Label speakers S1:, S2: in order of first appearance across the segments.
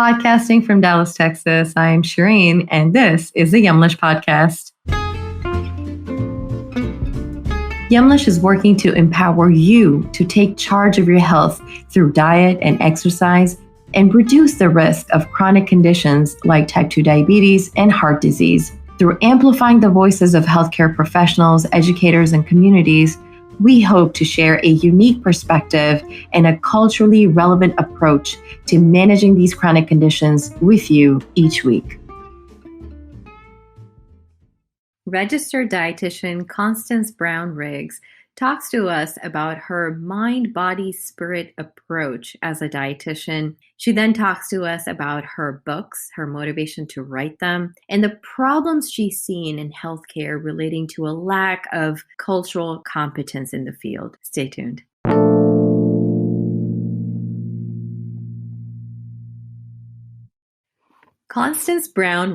S1: Podcasting from Dallas, Texas. I am Shireen, and this is the Yumlish podcast. Yumlish is working to empower you to take charge of your health through diet and exercise and reduce the risk of chronic conditions like type 2 diabetes and heart disease. Through amplifying the voices of healthcare professionals, educators, and communities, we hope to share a unique perspective and a culturally relevant approach to managing these chronic conditions with you each week. Registered dietitian Constance Brown talks to us about her mind, body, spirit approach as a dietitian. She then talks to us about her books, her motivation to write them, and the problems she's seen in healthcare relating to a lack of cultural competence in the field. Stay tuned. Constance Brown,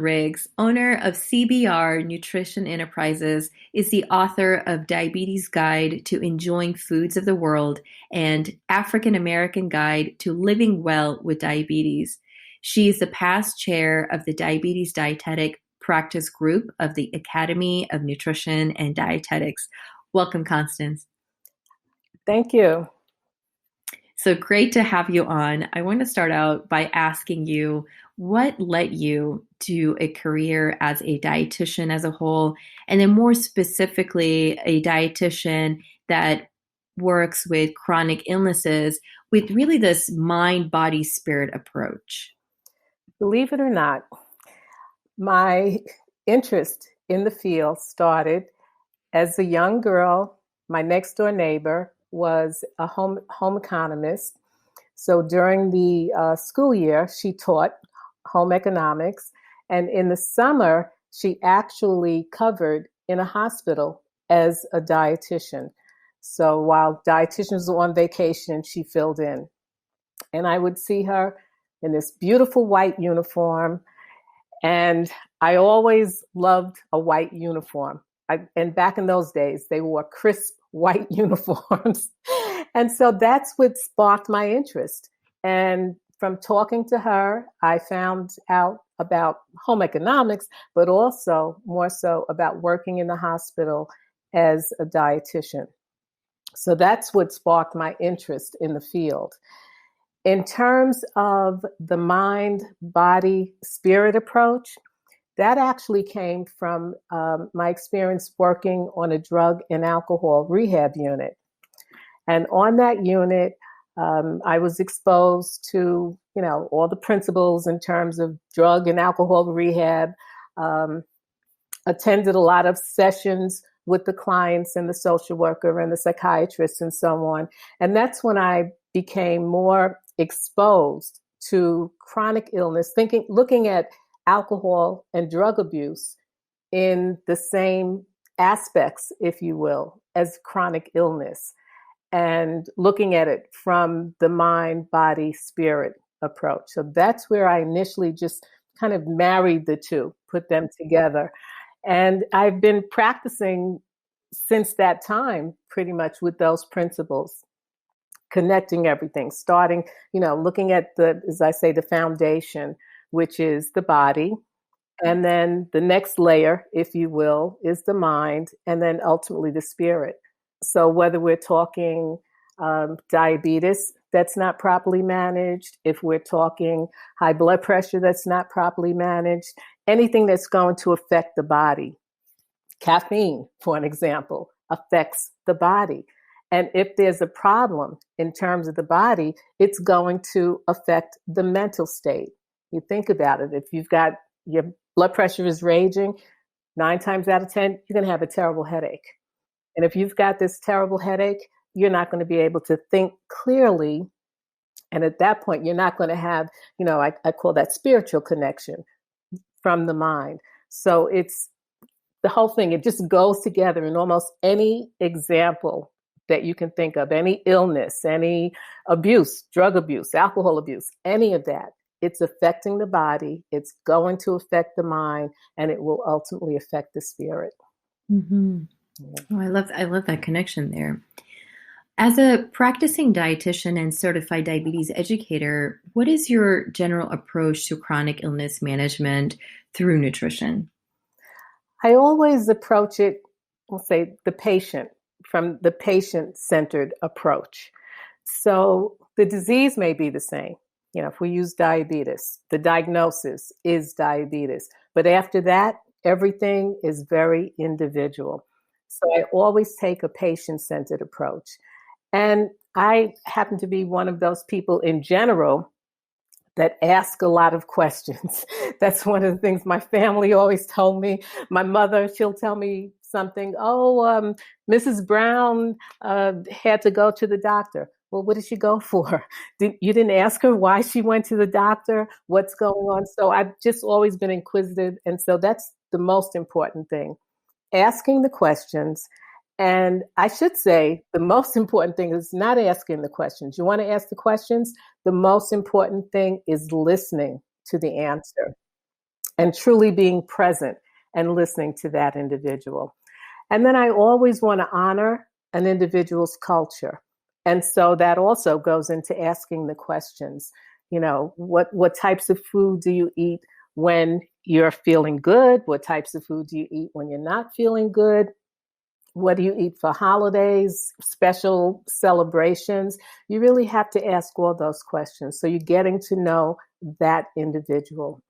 S1: owner of CBR Nutrition Enterprises, is the author of Diabetes Guide to Enjoying Foods of the World and African American Guide to Living Well with Diabetes. She is the past chair of the Diabetes Dietetic Practice Group of the Academy of Nutrition and Dietetics. Welcome, Constance.
S2: Thank you.
S1: So great to have you on. I want to start out by asking you, what led you to a career as a dietitian as a whole, and then more specifically, a dietitian that works with chronic illnesses with really this mind, body, spirit approach?
S2: Believe it or not, my interest in the field started as a young girl. My next door neighbor was a home economist. So during the school year, she taught home economics. And in the summer, she actually covered in a hospital as a dietitian. So while dietitians were on vacation, she filled in. And I would see her in this beautiful white uniform. And I always loved a white uniform. And back in those days, they wore crisp white uniforms. And so that's what sparked my interest. And from talking to her, I found out about home economics, but also more so about working in the hospital as a dietitian. So that's what sparked my interest in the field. In terms of the mind, body, spirit approach, that actually came from my experience working on a drug and alcohol rehab unit. And on that unit, I was exposed to, all the principles in terms of drug and alcohol rehab, attended a lot of sessions with the clients and the social worker and the psychiatrist and so on. And that's when I became more exposed to chronic illness, looking at alcohol and drug abuse in the same aspects, if you will, as chronic illness, and looking at it from the mind, body, spirit approach. So that's where I initially just kind of married the two, put them together. And I've been practicing since that time, pretty much with those principles, connecting everything, starting, looking at as I say, the foundation, which is the body. And then the next layer, if you will, is the mind, and then ultimately the spirit. So whether we're talking diabetes that's not properly managed, if we're talking high blood pressure that's not properly managed, anything that's going to affect the body. Caffeine, for an example, affects the body. And if there's a problem in terms of the body, it's going to affect the mental state. You think about it. If you've got your blood pressure is raging, 9 times out of 10, you're going to have a terrible headache. And if you've got this terrible headache, you're not going to be able to think clearly. And at that point, you're not going to have, I call that spiritual connection from the mind. So it's the whole thing. It just goes together in almost any example that you can think of, any illness, any abuse, drug abuse, alcohol abuse, any of that. It's affecting the body, it's going to affect the mind, and it will ultimately affect the spirit.
S1: Mm-hmm. Oh, I love that connection there. As a practicing dietitian and certified diabetes educator, what is your general approach to chronic illness management through nutrition?
S2: I always approach it, we'll say the patient, from the patient-centered approach. So the disease may be the same. You know, if we use diabetes, the diagnosis is diabetes. But after that, everything is very individual. So I always take a patient-centered approach. And I happen to be one of those people in general that ask a lot of questions. That's one of the things my family always told me. My mother, she'll tell me something. Mrs. Brown had to go to the doctor. Well, what did she go for? You didn't ask her why she went to the doctor? What's going on? So I've just always been inquisitive. And so that's the most important thing, asking the questions. And I should say the most important thing is not asking the questions. You want to ask the questions? The most important thing is listening to the answer and truly being present and listening to that individual. And then I always want to honor an individual's culture. And so that also goes into asking the questions. You know, what types of food do you eat when you're feeling good? What types of food do you eat when you're not feeling good? What do you eat for holidays, special celebrations? You really have to ask all those questions. So you're getting to know that individual.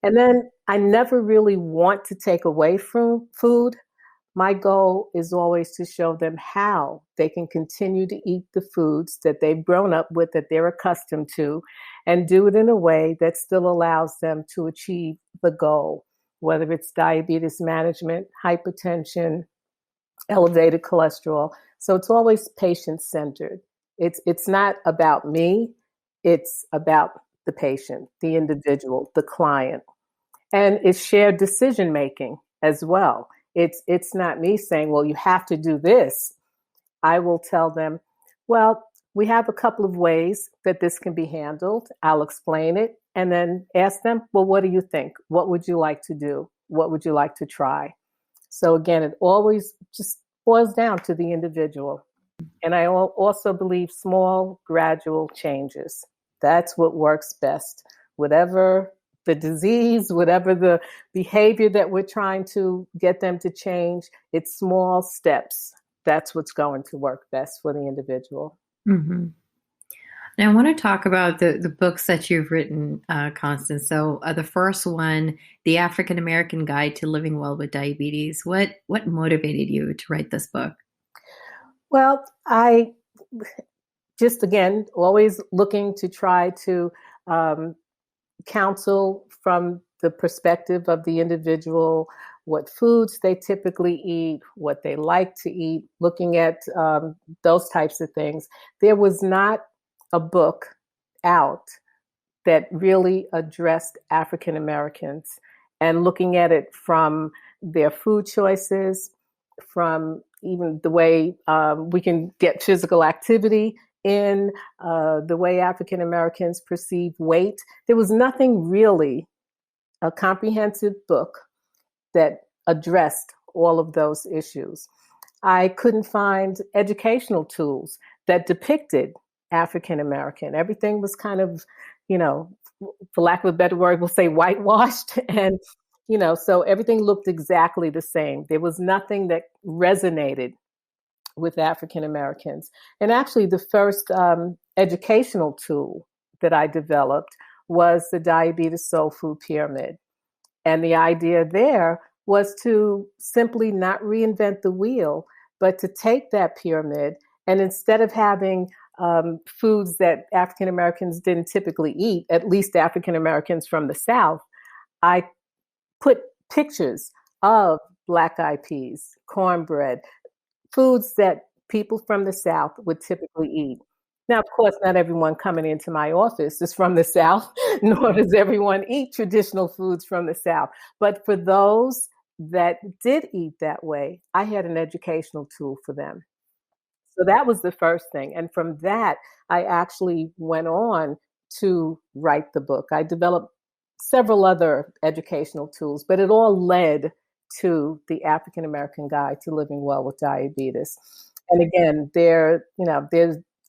S2: And then I never really want to take away from food. My goal is always to show them how they can continue to eat the foods that they've grown up with, that they're accustomed to, and do it in a way that still allows them to achieve the goal, whether it's diabetes management, hypertension, elevated cholesterol. So it's always patient-centered. It's not about me. It's about the patient, the individual, the client. And it's shared decision-making as well. It's not me saying, well, you have to do this. I will tell them, well, we have a couple of ways that this can be handled. I'll explain it and then ask them, well, what do you think? What would you like to do? What would you like to try? So again, it always just boils down to the individual. And I also believe small, gradual changes. That's what works best. Whatever the disease, whatever the behavior that we're trying to get them to change, it's small steps. That's what's going to work best for the individual.
S1: Mm-hmm. Now, I want to talk about the books that you've written, Constance. So, the first one, The African American Guide to Living Well with Diabetes. What motivated you to write this book?
S2: Well, I just, again, always looking to try to counsel from the perspective of the individual, what foods they typically eat, what they like to eat, looking at those types of things. There was not a book out that really addressed African Americans and looking at it from their food choices, from even the way we can get physical activity in, the way African Americans perceive weight. There was nothing really, a comprehensive book that addressed all of those issues. I couldn't find educational tools that depicted African American. Everything was kind of, for lack of a better word, we'll say whitewashed. And, so everything looked exactly the same. There was nothing that resonated with African Americans. And actually, the first educational tool that I developed was the Diabetes Soul Food Pyramid. And the idea there was to simply not reinvent the wheel, but to take that pyramid and instead of having foods that African Americans didn't typically eat, at least African Americans from the South, I put pictures of black-eyed peas, cornbread, foods that people from the South would typically eat. Now, of course, not everyone coming into my office is from the South, nor does everyone eat traditional foods from the South. But for those that did eat that way, I had an educational tool for them. So that was the first thing. And from that, I actually went on to write the book. I developed several other educational tools, but it all led to the African American Guide to Living Well with Diabetes. And again, there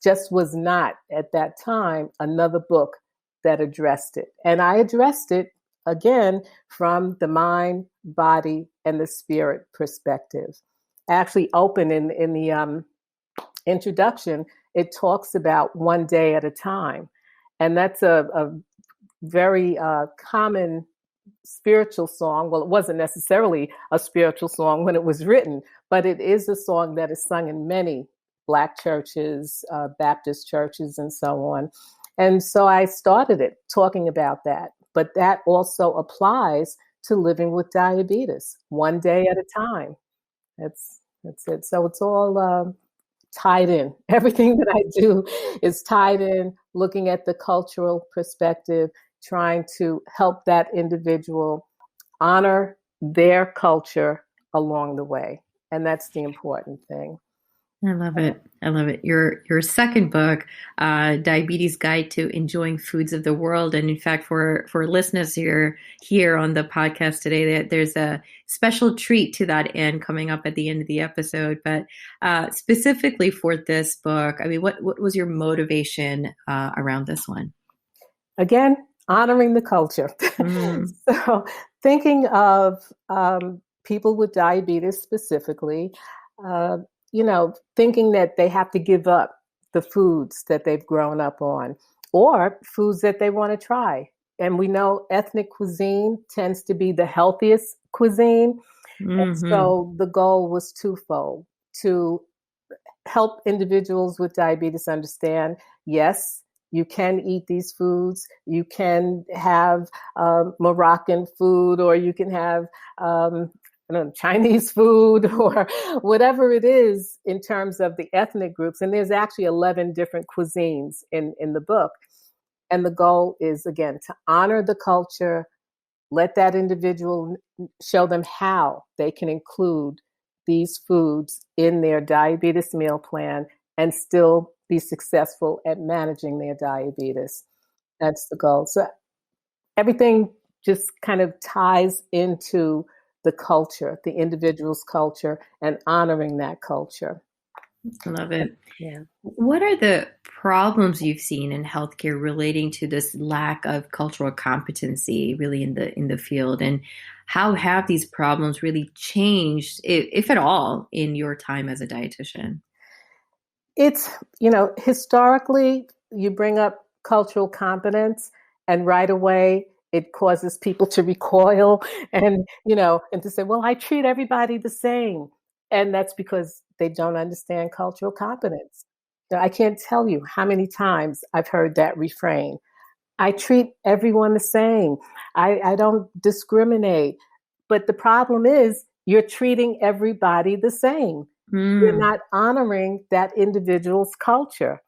S2: just was not at that time another book that addressed it. And I addressed it again from the mind, body, and the spirit perspective. Actually, open in the introduction, it talks about one day at a time. And that's a very common spiritual song. Well, it wasn't necessarily a spiritual song when it was written, but it is a song that is sung in many Black churches, Baptist churches, and so on. And so I started it talking about that. But that also applies to living with diabetes, one day at a time. That's it. So it's all tied in. Everything that I do is tied in, looking at the cultural perspective, trying to help that individual honor their culture along the way. And that's the important thing.
S1: I love it. I love it. Your second book, Diabetes Guide to Enjoying Foods of the World. And in fact, for listeners here on the podcast today, there's a special treat to that end coming up at the end of the episode. But specifically for this book, I mean, what was your motivation around this one?
S2: Again, honoring the culture. So thinking of people with diabetes specifically, thinking that they have to give up the foods that they've grown up on or foods that they want to try. And we know ethnic cuisine tends to be the healthiest cuisine. And so the goal was twofold: to help individuals with diabetes understand, yes, you can eat these foods. You can have Moroccan food, or you can have Chinese food, or whatever it is in terms of the ethnic groups. And there's actually 11 different cuisines in the book. And the goal is, again, to honor the culture, let that individual show them how they can include these foods in their diabetes meal plan and still be successful at managing their diabetes. That's the goal. So everything just kind of ties into the culture, the individual's culture, and honoring that culture.
S1: I love it.
S2: Yeah.
S1: What are the problems you've seen in healthcare relating to this lack of cultural competency really in the field? And how have these problems really changed, if at all, in your time as a dietitian?
S2: It's, historically, you bring up cultural competence and right away it causes people to recoil and to say, well, I treat everybody the same. And that's because they don't understand cultural competence. I can't tell you how many times I've heard that refrain. I treat everyone the same. I don't discriminate. But the problem is you're treating everybody the same. You're not honoring that individual's culture.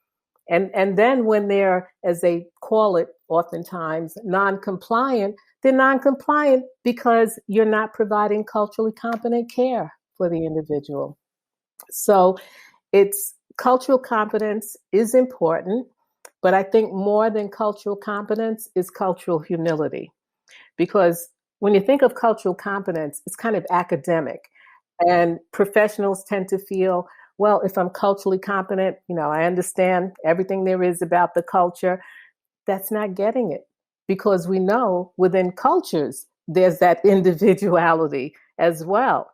S2: And then when they're, as they call it oftentimes, non-compliant, they're non-compliant because you're not providing culturally competent care for the individual. So it's cultural competence is important, but I think more than cultural competence is cultural humility. Because when you think of cultural competence, it's kind of academic. And professionals tend to feel, well, if I'm culturally competent, I understand everything there is about the culture. That's not getting it, because we know within cultures, there's that individuality as well.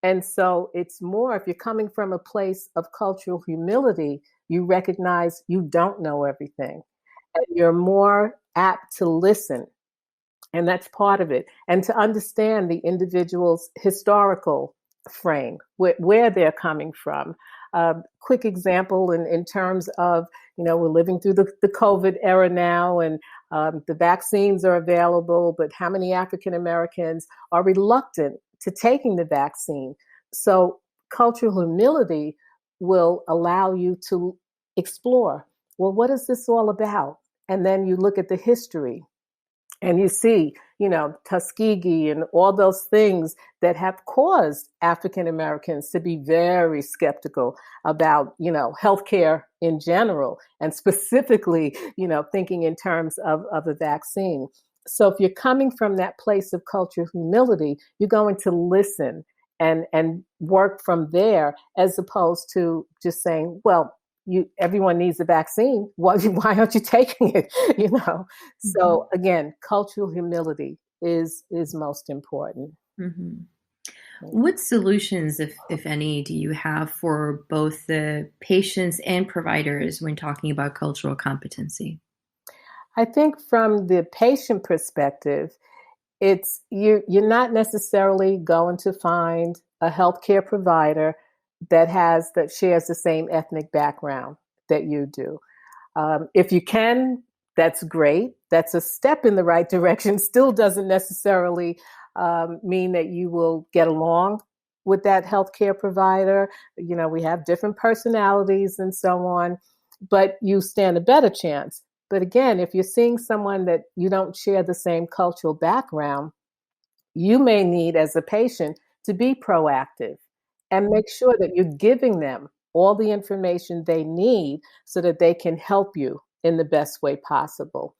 S2: And so it's more, if you're coming from a place of cultural humility, you recognize you don't know everything. And you're more apt to listen. And that's part of it. And to understand the individual's historical frame, where they're coming from. Quick example in terms of, we're living through the COVID era now, and the vaccines are available, but how many African Americans are reluctant to taking the vaccine? So cultural humility will allow you to explore, well, what is this all about? And then you look at the history. And you see, Tuskegee and all those things that have caused African Americans to be very skeptical about, healthcare in general, and specifically, thinking in terms of a vaccine. So if you're coming from that place of cultural humility, you're going to listen and work from there, as opposed to just saying, well, everyone needs a vaccine. Why aren't you taking it?
S1: Mhm.
S2: So again, cultural humility is most important.
S1: Mhm. What solutions, if any, do you have for both the patients and providers when talking about cultural competency?
S2: I think from the patient perspective, it's you're not necessarily going to find a healthcare provider that shares the same ethnic background that you do. If you can, that's great. That's a step in the right direction. Still doesn't necessarily mean that you will get along with that healthcare provider. We have different personalities and so on, but you stand a better chance. But again, if you're seeing someone that you don't share the same cultural background, you may need, as a patient, to be proactive and make sure that you're giving them all the information they need so that they can help you in the best way possible.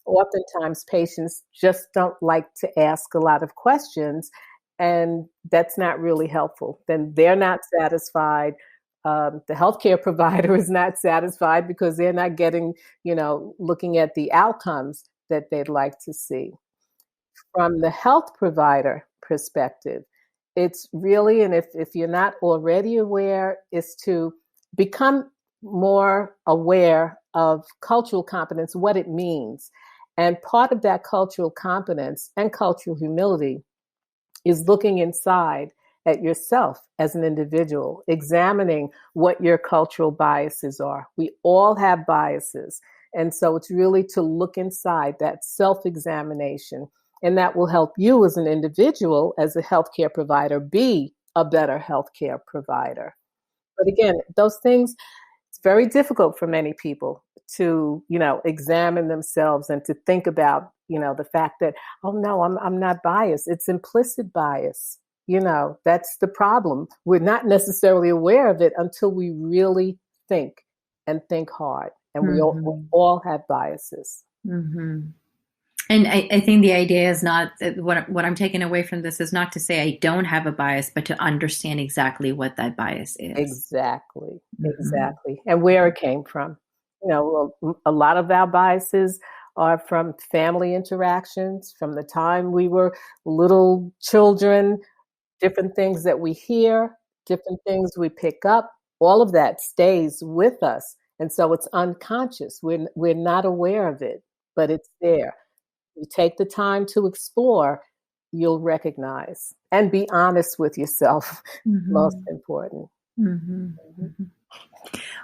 S2: Oftentimes, patients just don't like to ask a lot of questions, and that's not really helpful. Then they're not satisfied. The healthcare provider is not satisfied because they're not getting, looking at the outcomes that they'd like to see. From the health provider perspective, it's really, and if you're not already aware, is to become more aware of cultural competence, what it means. And part of that cultural competence and cultural humility is looking inside at yourself as an individual, examining what your cultural biases are. We all have biases. And so it's really to look inside, that self-examination. And that will help you as an individual, as a healthcare provider, be a better healthcare provider. But again, those things, it's very difficult for many people to, examine themselves and to think about, the fact that, oh no, I'm not biased. It's implicit bias. That's the problem. We're not necessarily aware of it until we really think and think hard. And we
S1: Mhm.
S2: all have biases.
S1: Mhm. And I think the idea is not what I'm taking away from this is not to say I don't have a bias, but to understand exactly what that bias is.
S2: Exactly,
S1: Mhm.
S2: exactly, and where it came from. A lot of our biases are from family interactions, from the time we were little children, different things that we hear, different things we pick up, all of that stays with us, and so it's unconscious. We're not aware of it, but it's there. You take the time to explore, you'll recognize and be honest with yourself. Most
S1: Mhm.
S2: important.
S1: Mhm.
S2: Mhm.
S1: Mhm.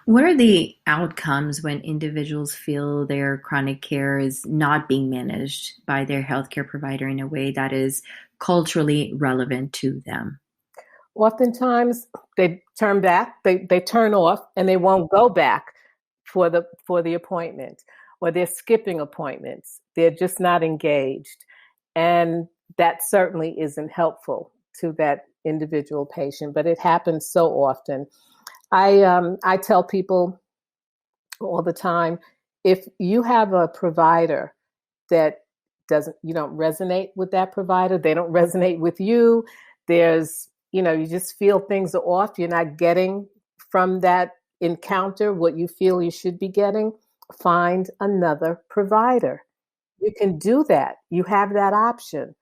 S1: What are the outcomes when individuals feel their chronic care is not being managed by their healthcare provider in a way that is culturally relevant to them?
S2: Oftentimes, they turn back, they turn off, and they won't go back for the appointment, or they're skipping appointments. They're just not engaged, and that certainly isn't helpful to that individual patient. But it happens so often. I tell people all the time, if you have a provider that doesn't you don't resonate with that provider, they don't resonate with you, there's you just feel things are off, you're not getting from that encounter what you feel you should be getting, find another provider. You can do that. You have that option.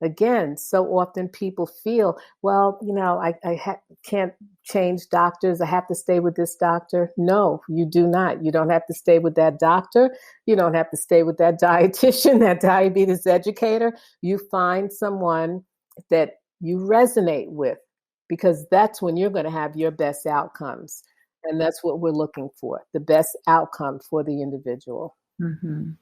S2: Again, so often people feel, well, can't change doctors. I have to stay with this doctor. No, you do not. You don't have to stay with that doctor. You don't have to stay with that dietitian, that diabetes educator. You find someone that you resonate with, because that's when you're going to have your best outcomes. And that's what we're looking for, the best outcome for the individual.
S1: Mhm.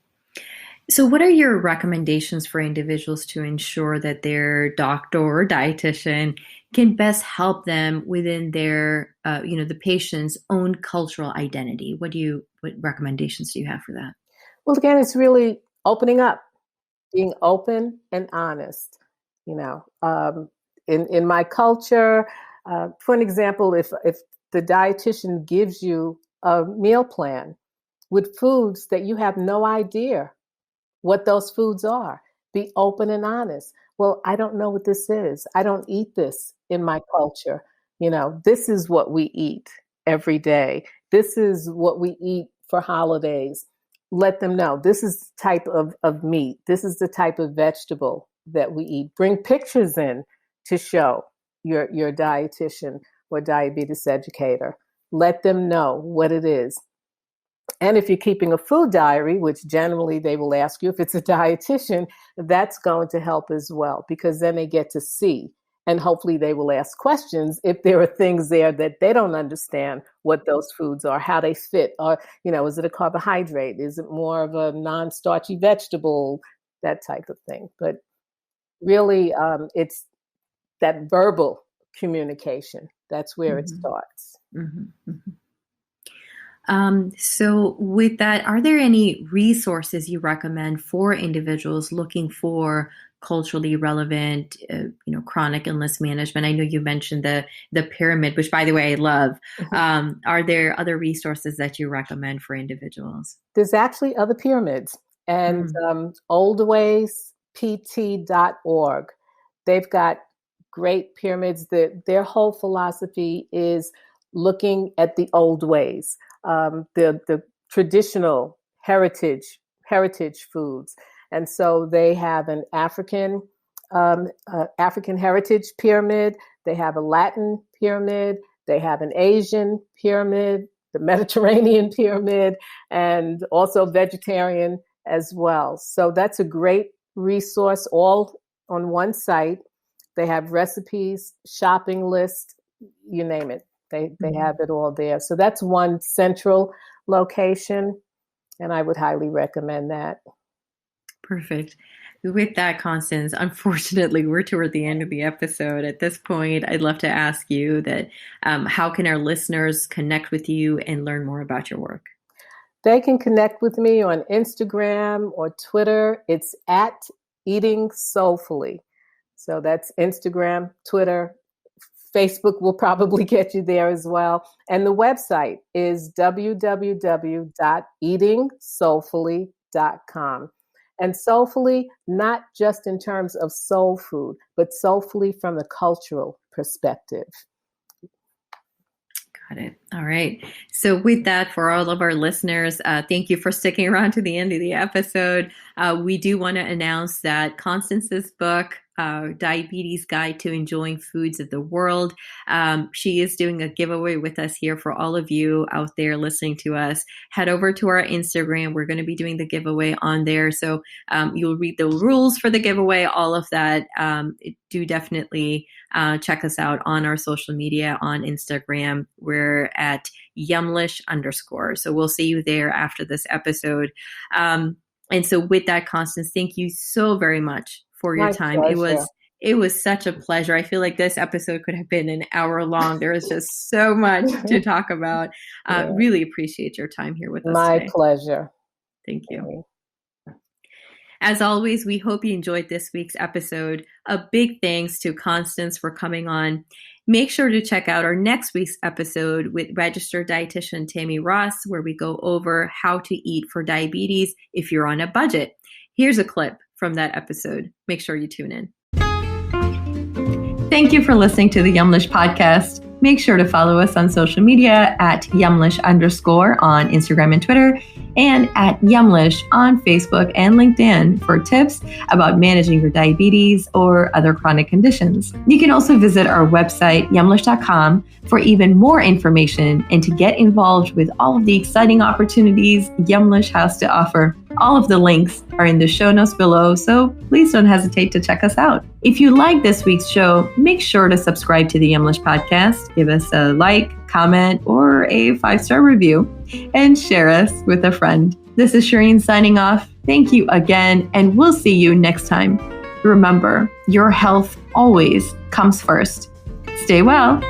S1: So, what are your recommendations for individuals to ensure that their doctor or dietitian can best help them within their, the patient's own cultural identity? What recommendations do you have for that?
S2: Well, again, it's really opening up, being open and honest. You know, um, in my culture, for an example, if the dietitian gives you a meal plan with foods that you have no idea what those foods are, be open and honest. Well, I don't know what this is. I don't eat this. in my culture. This is what we eat every day. This is what we eat for holidays. Let them know this is the type of meat. This is the type of vegetable that we eat. Bring pictures in to show your dietitian or diabetes educator. Let them know what it is. And if you're keeping a food diary, which generally they will ask you if it's a dietitian, that's going to help as well, because then they get to see. And hopefully they will ask questions if there are things there that they don't understand what those foods are, how they fit, or, is it a carbohydrate? Is it more of a non-starchy vegetable? That type of thing. But really, it's that verbal communication. That's where it starts.
S1: Mm-hmm. Mm-hmm. So with that, are there any resources you recommend for individuals looking for culturally relevant, chronic illness management? I know you mentioned the pyramid, which by the way, I love.
S2: Mm-hmm.
S1: Are there other resources that you recommend for individuals?
S2: There's actually other pyramids, and oldwayspt.org. They've got great pyramids. Their whole philosophy is looking at the old ways. The traditional heritage foods. And so they have an African heritage pyramid. They have a Latin pyramid. They have an Asian pyramid, the Mediterranean pyramid, and also vegetarian as well. So that's a great resource, all on one site. They have recipes, shopping list, you name it. They have it all there. So that's one central location, and I would highly recommend that.
S1: Perfect. With that, Constance, unfortunately, we're toward the end of the episode. At this point, I'd love to ask you that how can our listeners connect with you and learn more about your work?
S2: They can connect with me on Instagram or Twitter. It's at Eating Soulfully. So that's Instagram, Twitter. Facebook will probably get you there as well. And the website is www.eatingsoulfully.com. And soulfully, not just in terms of soul food, but soulfully from the cultural perspective.
S1: Got it. All right. So with that, for all of our listeners, thank you for sticking around to the end of the episode. We do want to announce that Constance's book, Diabetes Guide to Enjoying Foods of the World. She is doing a giveaway with us here for all of you out there listening to us. Head over to our Instagram. We're going to be doing the giveaway on there. So you'll read the rules for the giveaway, all of that. Do definitely check us out on our social media on Instagram. We're at Yumlish _. So we'll see you there after this episode. And so with that, Constance, thank you so very much for your time.
S2: Pleasure.
S1: It was such a pleasure. I feel like this episode could have been an hour long. There is just so much to talk about. Really appreciate your time here with us today.
S2: My pleasure.
S1: Thank you. As always, we hope you enjoyed this week's episode. A big thanks to Constance for coming on. Make sure to check out our next week's episode with registered dietitian Tammy Ross, where we go over how to eat for diabetes if you're on a budget. Here's a clip from that episode. Make sure you tune in. Thank you for listening to the Yumlish podcast. Make sure to follow us on social media at Yumlish _ on Instagram and Twitter, and at Yumlish on Facebook and LinkedIn for tips about managing your diabetes or other chronic conditions. You can also visit our website, yumlish.com, for even more information and to get involved with all of the exciting opportunities Yumlish has to offer. All of the links are in the show notes below, so please don't hesitate to check us out. If you like this week's show, make sure to subscribe to the Yumlish podcast, give us a like, comment, or a 5-star review, and share us with a friend. This is Shireen signing off. Thank you again, and we'll see you next time. Remember, your health always comes first. Stay well.